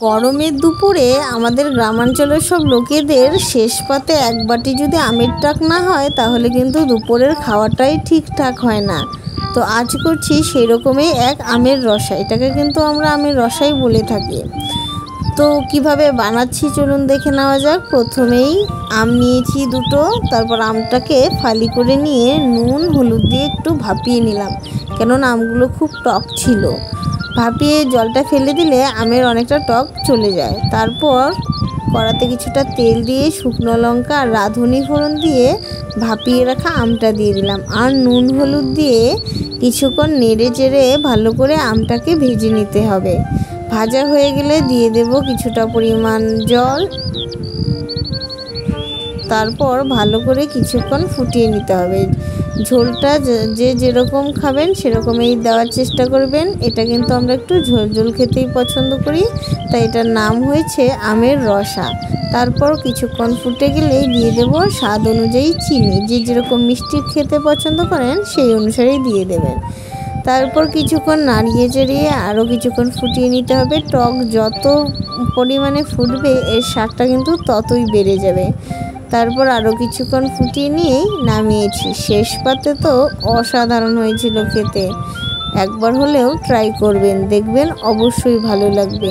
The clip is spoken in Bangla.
গরমের দুপুরে আমাদের গ্রামাঞ্চলের সব লোকেদের শেষ পাতে এক বাটি যদি আমের টক না হয় তাহলে কিন্তু দুপুরের খাওয়াটাই ঠিকঠাক হয় না। তো আজ করছি সেই রকমই এক আমের রসা, এটাকে কিন্তু আমরা আমের রসাই বলে থাকি। তো কিভাবে বানাচ্ছি চলুন দেখে নেওয়া যাক। প্রথমেই আম নিয়েছি দুটো, তারপর আমটাকে ফালি করে নিয়ে নুন হলুদ দিয়ে একটু ভাপিয়ে নিলাম, কেননা আমগুলো খুব টক ছিল। ভাপিয়ে জলটা ফেলে দিলে আমের অনেকটা টক চলে যায়। তারপর কড়াতে কিছুটা তেল দিয়ে শুকনো লঙ্কা আর রাঁধুনি ফোড়ন দিয়ে ভাপিয়ে রাখা আমটা দিয়ে দিলাম, আর নুন হলুদ দিয়ে কিছুক্ষণ নেড়ে চেড়ে ভালো করে আমটাকে ভেজে নিতে হবে। ভাজা হয়ে গেলে দিয়ে দেব কিছুটা পরিমাণ জল, তারপর ভালো করে কিছুক্ষণ ফুটিয়ে নিতে হবে। ঝোলটা যে যেরকম খাবেন সেরকমই দেওয়ার চেষ্টা করবেন। এটা কিন্তু আমরা একটু ঝোল ঝোল খেতেই পছন্দ করি, তাই এটার নাম হয়েছে আমের রসা। তারপর কিছুক্ষণ ফুটে গেলেই দিয়ে দেব স্বাদ অনুযায়ী চিনি, যে যেরকম মিষ্টি খেতে পছন্দ করেন সেই অনুসারেই দিয়ে দেবেন। তারপর কিছুক্ষণ নাড়িয়ে চাড়িয়ে আরও কিছুক্ষণ ফুটিয়ে নিতে হবে। টক যত পরিমাণে ফুটবে এর স্বাদটা কিন্তু ততই বেড়ে যাবে। তারপর আরও কিছুক্ষণ ফুটিয়ে নিয়েই নামিয়েছি। শেষ পাতে তো অসাধারণ হয়েছিল খেতে, একবার হলেও ট্রাই করবেন, দেখবেন অবশ্যই ভালো লাগবে।